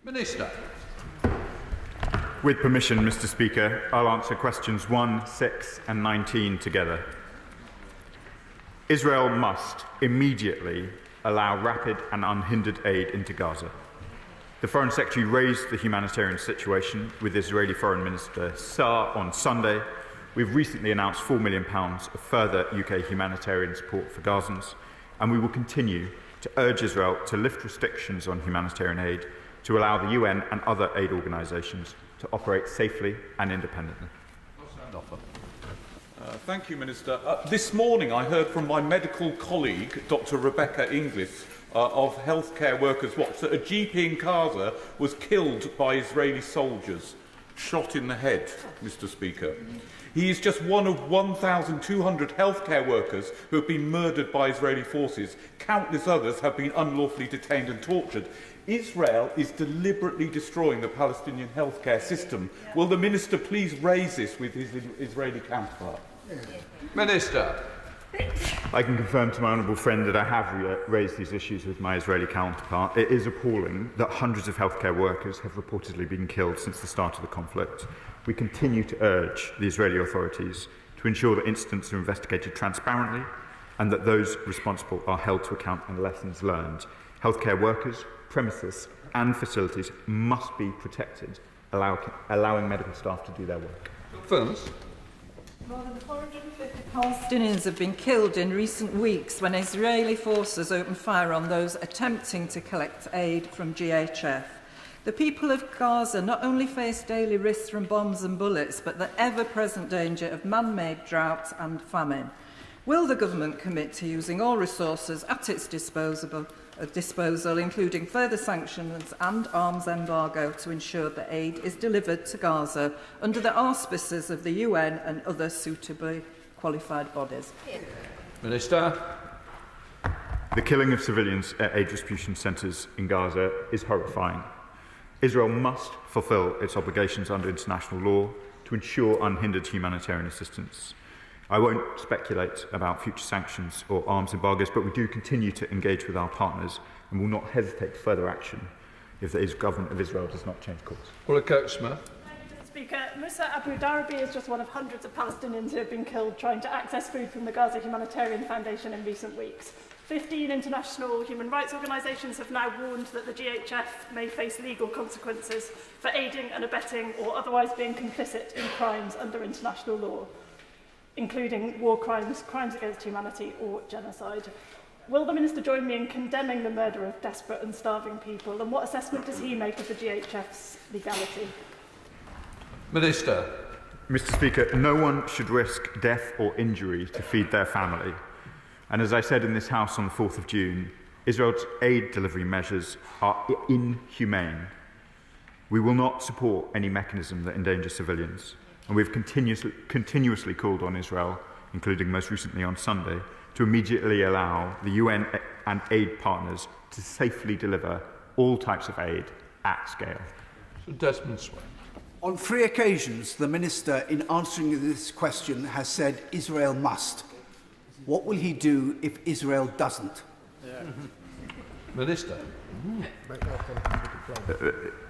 Minister. With permission, Mr. Speaker, I'll answer questions 1, 6 and 19 together. Israel must immediately allow rapid and unhindered aid into Gaza. The Foreign Secretary raised the humanitarian situation with Israeli Foreign Minister Saar on Sunday. We've recently announced £4 million of further UK humanitarian support for Gazans, and we will continue to urge Israel to lift restrictions on humanitarian aid to allow the UN and other aid organisations to operate safely and independently. Thank you, Minister. This morning I heard from my medical colleague, Dr Rebecca Inglis, of healthcare workers' watch, that a GP in Gaza was killed by Israeli soldiers, shot in the head, Mr Speaker. He is just one of 1,200 healthcare workers who have been murdered by Israeli forces. Countless others have been unlawfully detained and tortured. Israel is deliberately destroying the Palestinian healthcare system. Will the Minister please raise this with his Israeli counterpart? Minister. I can confirm to my honourable friend that I have raised these issues with my Israeli counterpart. It is appalling that hundreds of healthcare workers have reportedly been killed since the start of the conflict. We continue to urge the Israeli authorities to ensure that incidents are investigated transparently and that those responsible are held to account and lessons learned. Healthcare workers, premises and facilities must be protected, allowing medical staff to do their work. First. More than 450 Palestinians have been killed in recent weeks when Israeli forces opened fire on those attempting to collect aid from GHF. The people of Gaza not only face daily risks from bombs and bullets, but the ever-present danger of man-made drought and famine. Will the government commit to using all resources at its disposal, including further sanctions and arms embargo, to ensure that aid is delivered to Gaza under the auspices of the UN and other suitably qualified bodies? Minister. The killing of civilians at aid distribution centres in Gaza is horrifying. Israel must fulfil its obligations under international law to ensure unhindered humanitarian assistance. I won't speculate about future sanctions or arms embargoes, but we do continue to engage with our partners and will not hesitate to further action if the government of Israel does not change course. Paula Kirk-Smith. Speaker, Musa Abu Darabi is just one of hundreds of Palestinians who have been killed trying to access food from the Gaza Humanitarian Foundation in recent weeks. 15 international human rights organisations have now warned that the GHF may face legal consequences for aiding and abetting or otherwise being complicit in crimes under international law, including war crimes, crimes against humanity or genocide. Will the Minister join me in condemning the murder of desperate and starving people, and what assessment does he make of the GHF's legality? Minister. Mr. Speaker, no one should risk death or injury to feed their family. And as I said in this House on the 4th of June, Israel's aid delivery measures are inhumane. We will not support any mechanism that endangers civilians. And we've continuously called on Israel, including most recently on Sunday, to immediately allow the UN and aid partners to safely deliver all types of aid at scale. Desmond Sway. On 3 occasions, the Minister, in answering this question, has said Israel must. What will he do if Israel doesn't? Minister.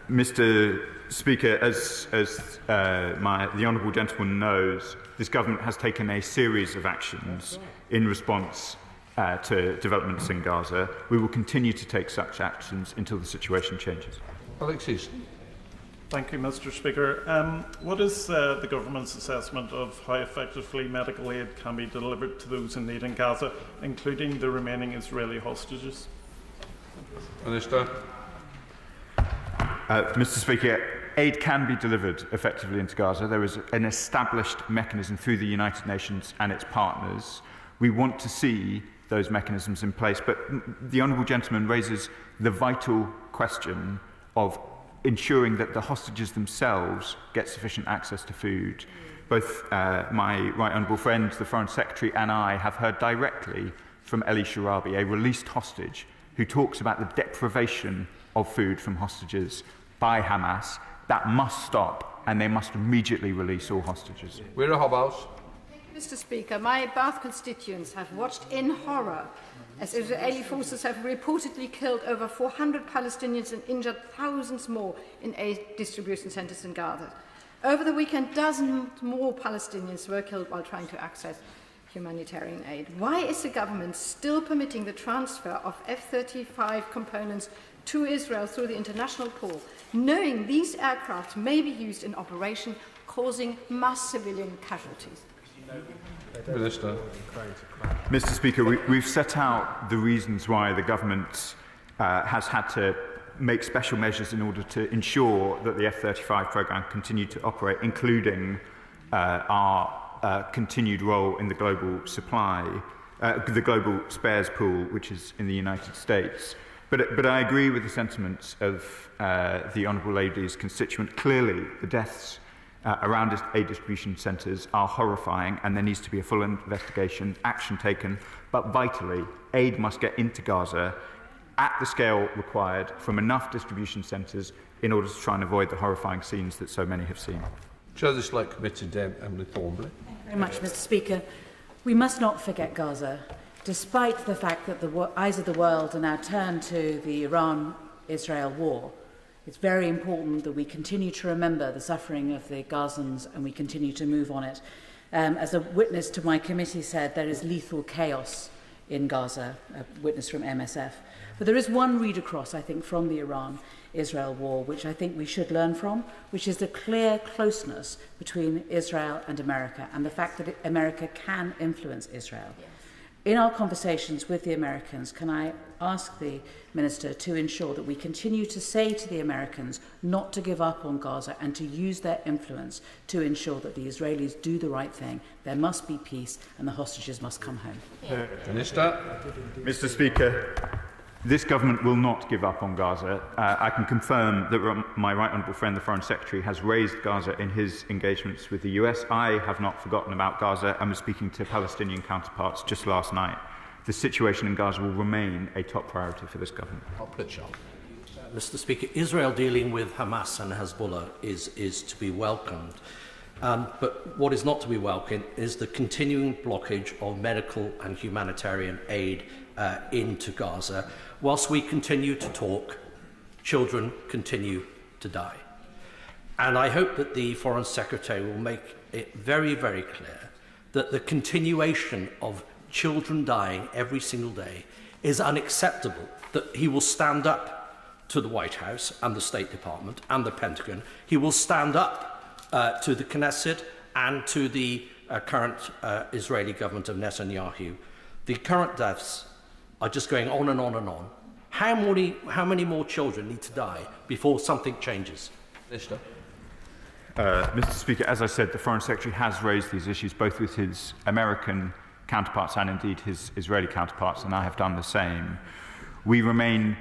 Mr. Speaker, as the honourable gentleman knows, this government has taken a series of actions in response to developments in Gaza. We will continue to take such actions until the situation changes. Alexis. Thank you, Mr. Speaker. What is the government's assessment of how effectively medical aid can be delivered to those in need in Gaza, including the remaining Israeli hostages? Minister. Mr. Speaker, aid can be delivered effectively into Gaza. There is an established mechanism through the United Nations and its partners. We want to see those mechanisms in place, but the honourable gentleman raises the vital question of ensuring that the hostages themselves get sufficient access to food. Both my right honourable friend, the Foreign Secretary, and I have heard directly from Eli Sharabi, a released hostage, who talks about the deprivation of food from hostages by Hamas. That must stop, and they must immediately release all hostages. We're a Hobhouse. Mr. Speaker, my Bath constituents have watched in horror as Israeli forces have reportedly killed over 400 Palestinians and injured thousands more in aid distribution centres in Gaza. Over the weekend, dozens more Palestinians were killed while trying to access humanitarian aid. Why is the government still permitting the transfer of F-35 components to Israel through the international pool, knowing these aircraft may be used in operation causing mass civilian casualties? Minister. Mr. Speaker, we've set out the reasons why the government has had to make special measures in order to ensure that the F-35 programme continued to operate, including our continued role in the global supply, the global spares pool, which is in the United States. But I agree with the sentiments of the Honourable Lady's constituent. Clearly, the deaths around aid distribution centres are horrifying, and there needs to be a full investigation, action taken. But vitally, aid must get into Gaza at the scale required from enough distribution centres in order to try and avoid the horrifying scenes that so many have seen. Chair of the Select Committee, Emily Thornbley. Thank you very much, Mr. Speaker. We must not forget Gaza, despite the fact that the eyes of the world are now turned to the Iran-Israel war. It's very important that we continue to remember the suffering of the Gazans and we continue to move on it. As a witness to my committee said, there is lethal chaos in Gaza, a witness from MSF. But there is one read across, I think, from the Iran-Israel war, which I think we should learn from, which is the clear closeness between Israel and America and the fact that America can influence Israel. Yes. In our conversations with the Americans, can I ask the Minister to ensure that we continue to say to the Americans not to give up on Gaza and to use their influence to ensure that the Israelis do the right thing? There must be peace and the hostages must come home. Minister. Mr. Speaker, this government will not give up on Gaza. I can confirm that my right honourable friend, the Foreign Secretary, has raised Gaza in his engagements with the US. I have not forgotten about Gaza and was speaking to Palestinian counterparts just last night. The situation in Gaza will remain a top priority for this government. Mr. Speaker, Israel dealing with Hamas and Hezbollah is to be welcomed. But what is not to be welcomed is the continuing blockage of medical and humanitarian aid into Gaza. Whilst we continue to talk, children continue to die. And I hope that the Foreign Secretary will make it very, very clear that the continuation of children dying every single day is unacceptable, that he will stand up to the White House and the State Department and the Pentagon. He will stand up to the Knesset and to the current Israeli government of Netanyahu. The current deaths are just going on and on and on. How many more children need to die before something changes? Minister. Mr. Speaker, as I said, the Foreign Secretary has raised these issues both with his American counterparts and indeed his Israeli counterparts, and I have done the same. We remain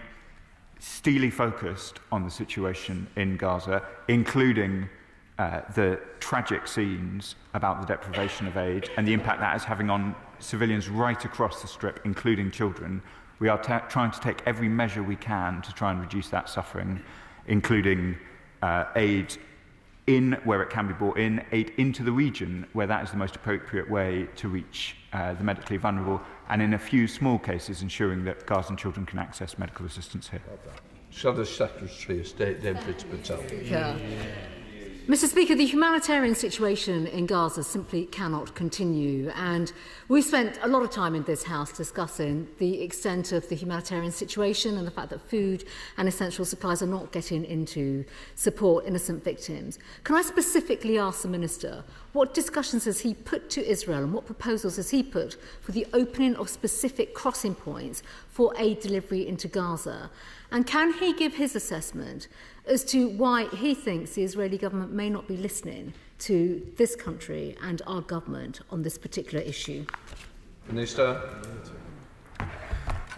steely focused on the situation in Gaza, including the tragic scenes about the deprivation of aid and the impact that is having on civilians right across the Strip, including children. We are trying to take every measure we can to try and reduce that suffering, including aid in where it can be brought in, aid into the region where that is the most appropriate way to reach the medically vulnerable, and in a few small cases ensuring that Gazan children can access medical assistance here. Shall the Secretary of State, David Patel. Mr. Speaker, the humanitarian situation in Gaza simply cannot continue, and we spent a lot of time in this House discussing the extent of the humanitarian situation and the fact that food and essential supplies are not getting into support innocent victims. Can I specifically ask the Minister, what discussions has he put to Israel and what proposals has he put for the opening of specific crossing points for aid delivery into Gaza? And can he give his assessment as to why he thinks the Israeli government may not be listening to this country and our government on this particular issue? Minister.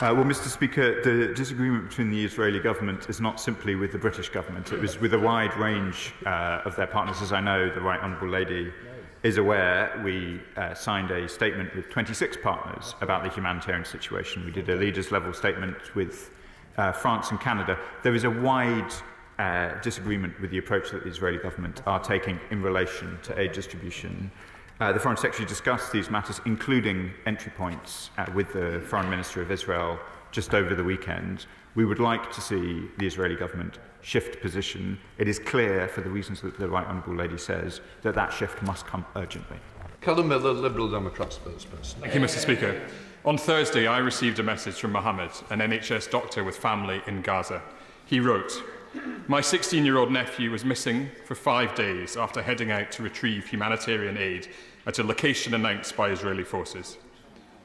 Well, Mr. Speaker, the disagreement between the Israeli government is not simply with the British government. It was with a wide range of their partners. As I know, the Right Honourable Lady is aware, we signed a statement with 26 partners about the humanitarian situation. We did a leaders-level statement with France and Canada. There is a wide disagreement with the approach that the Israeli government are taking in relation to aid distribution. The Foreign Secretary discussed these matters, including entry points, with the Foreign Minister of Israel just over the weekend. We would like to see the Israeli government shift position. It is clear, for the reasons that the Right Honourable Lady says, that that shift must come urgently. Callum Miller, Liberal Democrats spokesperson. Thank you, Mr. Speaker. On Thursday, I received a message from Mohammed, an NHS doctor with family in Gaza. He wrote, "My 16-year-old nephew was missing for 5 days after heading out to retrieve humanitarian aid at a location announced by Israeli forces.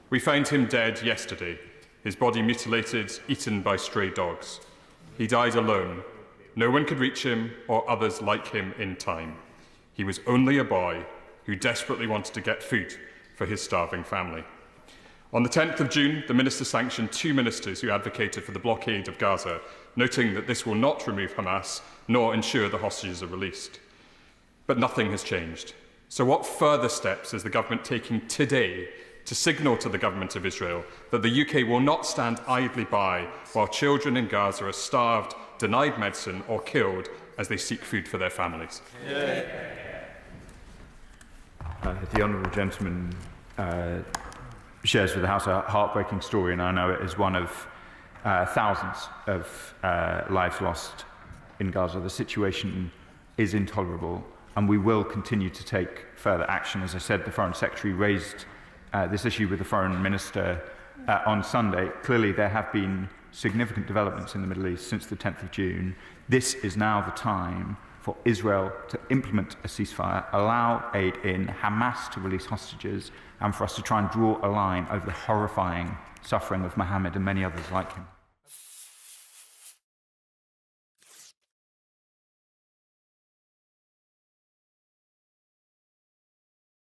We found him dead yesterday, his body mutilated, eaten by stray dogs. He died alone. No one could reach him or others like him in time. He was only a boy who desperately wanted to get food for his starving family." On the 10th of June, the Minister sanctioned 2 ministers who advocated for the blockade of Gaza, noting that this will not remove Hamas nor ensure the hostages are released. But nothing has changed. So what further steps is the government taking today to signal to the government of Israel that the UK will not stand idly by while children in Gaza are starved, denied medicine or killed as they seek food for their families? The honourable gentleman shares with the House a heartbreaking story, and I know it is one of thousands of lives lost in Gaza. The situation is intolerable, and we will continue to take further action. As I said, the Foreign Secretary raised this issue with the Foreign Minister on Sunday. Clearly, there have been significant developments in the Middle East since the 10th of June. This is now the time for Israel to implement a ceasefire, allow aid in, Hamas to release hostages, and for us to try and draw a line over the horrifying suffering of Mohammed and many others like him.